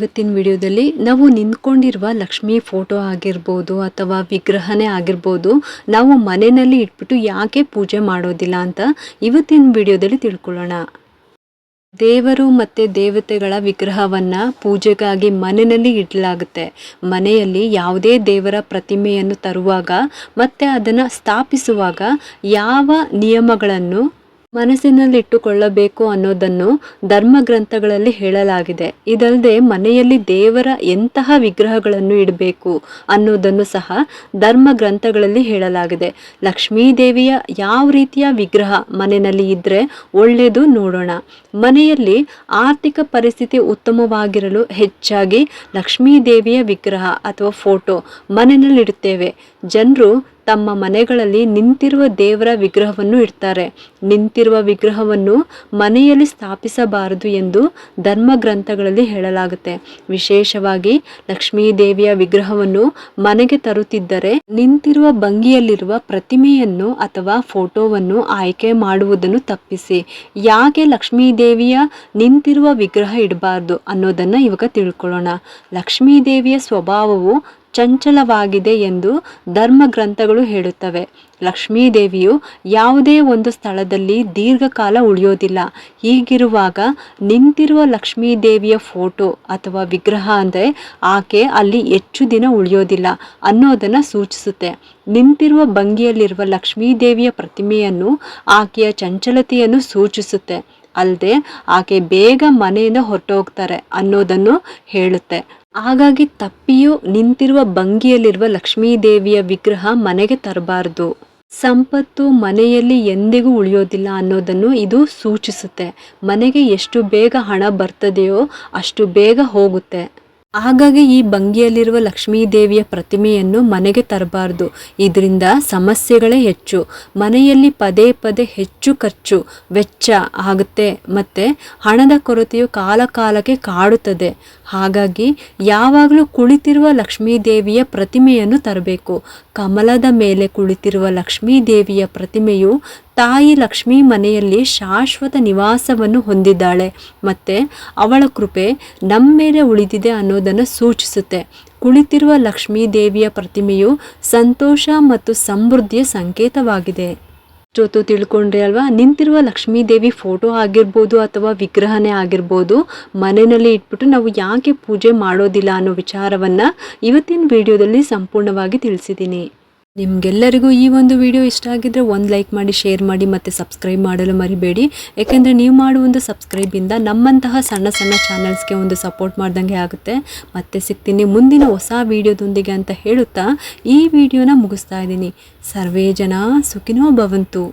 ಇವತ್ತಿನ ವಿಡಿಯೋದಲ್ಲಿ ನಾವು ನಿಂತ್ಕೊಂಡಿರುವ ಲಕ್ಷ್ಮಿ ಫೋಟೋ ಆಗಿರ್ಬೋದು ಅಥವಾ ವಿಗ್ರಹನೇ ಆಗಿರ್ಬೋದು ನಾವು ಮನೆಯಲ್ಲಿ ಇಟ್ಬಿಟ್ಟು ಯಾಕೆ ಪೂಜೆ ಮಾಡೋದಿಲ್ಲ ಅಂತ ಇವತ್ತಿನ ವಿಡಿಯೋದಲ್ಲಿ ತಿಳ್ಕೊಳ್ಳೋಣ. ದೇವರು ಮತ್ತು ದೇವತೆಗಳ ವಿಗ್ರಹವನ್ನು ಪೂಜೆಗಾಗಿ ಮನೆಯಲ್ಲಿ ಇಡಲಾಗುತ್ತೆ. ಮನೆಯಲ್ಲಿ ಯಾವುದೇ ದೇವರ ಪ್ರತಿಮೆಯನ್ನು ತರುವಾಗ ಮತ್ತು ಅದನ್ನು ಸ್ಥಾಪಿಸುವಾಗ ಯಾವ ನಿಯಮಗಳನ್ನು ಮನಸ್ಸಿನಲ್ಲಿಟ್ಟುಕೊಳ್ಳಬೇಕು ಅನ್ನೋದನ್ನು ಧರ್ಮಗ್ರಂಥಗಳಲ್ಲಿ ಹೇಳಲಾಗಿದೆ. ಇದಲ್ಲದೆ ಮನೆಯಲ್ಲಿ ದೇವರ ಎಂತಹ ವಿಗ್ರಹಗಳನ್ನು ಇಡಬೇಕು ಅನ್ನೋದನ್ನು ಸಹ ಧರ್ಮಗ್ರಂಥಗಳಲ್ಲಿ ಹೇಳಲಾಗಿದೆ. ಲಕ್ಷ್ಮೀ ದೇವಿಯ ಯಾವ ರೀತಿಯ ವಿಗ್ರಹ ಮನೆಯಲ್ಲಿ ಇದ್ದರೆ ಒಳ್ಳೆಯದು ನೋಡೋಣ. ಮನೆಯಲ್ಲಿ ಆರ್ಥಿಕ ಪರಿಸ್ಥಿತಿ ಉತ್ತಮವಾಗಿರಲು ಹೆಚ್ಚಾಗಿ ಲಕ್ಷ್ಮೀ ದೇವಿಯ ವಿಗ್ರಹ ಅಥವಾ ಫೋಟೋ ಮನೆಯಲ್ಲಿಡುತ್ತೇವೆ. ಜನರು ತಮ್ಮ ಮನೆಗಳಲ್ಲಿ ನಿಂತಿರುವ ದೇವರ ವಿಗ್ರಹವನ್ನು ಇಡ್ತಾರೆ. ನಿಂತಿರುವ ವಿಗ್ರಹವನ್ನು ಮನೆಯಲ್ಲಿ ಸ್ಥಾಪಿಸಬಾರದು ಎಂದು ಧರ್ಮಗ್ರಂಥಗಳಲ್ಲಿ ಹೇಳಲಾಗುತ್ತೆ. ವಿಶೇಷವಾಗಿ ಲಕ್ಷ್ಮೀ ದೇವಿಯ ವಿಗ್ರಹವನ್ನು ಮನೆಗೆ ತರುತ್ತಿದ್ದರೆ ನಿಂತಿರುವ ಭಂಗಿಯಲ್ಲಿರುವ ಪ್ರತಿಮೆಯನ್ನು ಅಥವಾ ಫೋಟೋವನ್ನು ಆಯ್ಕೆ ಮಾಡುವುದನ್ನು ತಪ್ಪಿಸಿ. ಯಾಕೆ ಲಕ್ಷ್ಮೀ ದೇವಿಯ ನಿಂತಿರುವ ವಿಗ್ರಹ ಇಡಬಾರ್ದು ಅನ್ನೋದನ್ನು ಇವಾಗ ತಿಳ್ಕೊಳ್ಳೋಣ. ಲಕ್ಷ್ಮೀ ದೇವಿಯ ಸ್ವಭಾವವು ಚಂಚಲವಾಗಿದೆ ಎಂದು ಧರ್ಮಗ್ರಂಥಗಳು ಹೇಳುತ್ತವೆ. ಲಕ್ಷ್ಮೀ ದೇವಿಯು ಯಾವುದೇ ಒಂದು ಸ್ಥಳದಲ್ಲಿ ದೀರ್ಘಕಾಲ ಉಳಿಯೋದಿಲ್ಲ. ಹೀಗಿರುವಾಗ ನಿಂತಿರುವ ಲಕ್ಷ್ಮೀ ದೇವಿಯ ಫೋಟೋ ಅಥವಾ ವಿಗ್ರಹ ಅಂದರೆ ಆಕೆ ಅಲ್ಲಿ ಹೆಚ್ಚು ದಿನ ಉಳಿಯೋದಿಲ್ಲ ಅನ್ನೋದನ್ನು ಸೂಚಿಸುತ್ತೆ. ನಿಂತಿರುವ ಭಂಗಿಯಲ್ಲಿರುವ ಲಕ್ಷ್ಮೀ ದೇವಿಯ ಪ್ರತಿಮೆಯನ್ನು ಆಕೆಯ ಚಂಚಲತೆಯನ್ನು ಸೂಚಿಸುತ್ತೆ. ಅಲ್ಲದೆ ಆಕೆ ಬೇಗ ಮನೆಯಿಂದ ಹೊರಟೋಗ್ತಾರೆ ಅನ್ನೋದನ್ನು ಹೇಳುತ್ತೆ. ಹಾಗಾಗಿ ತಪ್ಪಿಯೂ ನಿಂತಿರುವ ಭಂಗಿಯಲ್ಲಿರುವ ಲಕ್ಷ್ಮೀ ದೇವಿಯ ವಿಗ್ರಹ ಮನೆಗೆ ತರಬಾರ್ದು. ಸಂಪತ್ತು ಮನೆಯಲ್ಲಿ ಎಂದಿಗೂ ಉಳಿಯೋದಿಲ್ಲ ಅನ್ನೋದನ್ನು ಇದು ಸೂಚಿಸುತ್ತೆ. ಮನೆಗೆ ಎಷ್ಟು ಬೇಗ ಹಣ ಬರ್ತದೆಯೋ ಅಷ್ಟು ಬೇಗ ಹೋಗುತ್ತೆ. ಹಾಗಾಗಿ ಈ ಭಂಗಿಯಲ್ಲಿರುವ ಲಕ್ಷ್ಮೀ ದೇವಿಯ ಪ್ರತಿಮೆಯನ್ನು ಮನೆಗೆ ತರಬಾರ್ದು. ಇದರಿಂದ ಸಮಸ್ಯೆಗಳೇ ಹೆಚ್ಚು. ಮನೆಯಲ್ಲಿ ಪದೇ ಪದೇ ಹೆಚ್ಚು ಖರ್ಚು ವೆಚ್ಚ ಆಗುತ್ತೆ ಮತ್ತು ಹಣದ ಕೊರತೆಯು ಕಾಲಕ್ಕೆ ಕಾಡುತ್ತದೆ. ಹಾಗಾಗಿ ಯಾವಾಗಲೂ ಕುಳಿತಿರುವ ಲಕ್ಷ್ಮೀ ದೇವಿಯ ಪ್ರತಿಮೆಯನ್ನು ತರಬೇಕು. ಕಮಲದ ಮೇಲೆ ಕುಳಿತಿರುವ ಲಕ್ಷ್ಮೀ ದೇವಿಯ ಪ್ರತಿಮೆಯು ತಾಯಿ ಲಕ್ಷ್ಮೀ ಮನೆಯಲ್ಲಿ ಶಾಶ್ವತ ನಿವಾಸವನ್ನು ಹೊಂದಿದ್ದಾಳೆ ಮತ್ತು ಅವಳ ಕೃಪೆ ನಮ್ಮ ಮೇಲೆ ಉಳಿದಿದೆ ಅನ್ನೋದನ್ನು ಸೂಚಿಸುತ್ತೆ. ಕುಳಿತಿರುವ ಲಕ್ಷ್ಮೀ ದೇವಿಯ ಪ್ರತಿಮೆಯು ಸಂತೋಷ ಮತ್ತು ಸಮೃದ್ಧಿಯ ಸಂಕೇತವಾಗಿದೆ. ಜೊತೆ ತಿಳ್ಕೊಂಡ್ರಿ ಅಲ್ವಾ? ನಿಂತಿರುವ ಲಕ್ಷ್ಮೀ ದೇವಿ ಫೋಟೋ ಆಗಿರ್ಬೋದು ಅಥವಾ ವಿಗ್ರಹನೇ ಆಗಿರ್ಬೋದು ಮನೆಯಲ್ಲಿ ಇಟ್ಬಿಟ್ಟು ನಾವು ಯಾಕೆ ಪೂಜೆ ಮಾಡೋದಿಲ್ಲ ಅನ್ನೋ ವಿಚಾರವನ್ನು ಇವತ್ತಿನ ವಿಡಿಯೋದಲ್ಲಿ ಸಂಪೂರ್ಣವಾಗಿ ತಿಳಿಸಿದ್ದೀನಿ. ನಿಮಗೆಲ್ಲರಿಗೂ ಈ ಒಂದು ವಿಡಿಯೋ ಇಷ್ಟ ಆಗಿದ್ದರೆ ಒಂದು ಲೈಕ್ ಮಾಡಿ, ಶೇರ್ ಮಾಡಿ ಮತ್ತು ಸಬ್ಸ್ಕ್ರೈಬ್ ಮಾಡಲು ಮರಿಬೇಡಿ. ಯಾಕೆಂದರೆ ನೀವು ಮಾಡುವ ಒಂದು ಸಬ್ಸ್ಕ್ರೈಬಿಂದ ನಮ್ಮಂತಹ ಸಣ್ಣ ಸಣ್ಣ ಚಾನಲ್ಸ್ಗೆ ಒಂದು ಸಪೋರ್ಟ್ ಮಾಡ್ದಂಗೆ ಆಗುತ್ತೆ. ಮತ್ತೆ ಸಿಗ್ತೀನಿ ಮುಂದಿನ ಹೊಸ ವಿಡಿಯೋದೊಂದಿಗೆ ಅಂತ ಹೇಳುತ್ತಾ ಈ ವಿಡಿಯೋನ ಮುಗಿಸ್ತಾ ಇದ್ದೀನಿ. ಸರ್ವೇ ಜನ ಸುಖಿನೋ ಭವಂತು.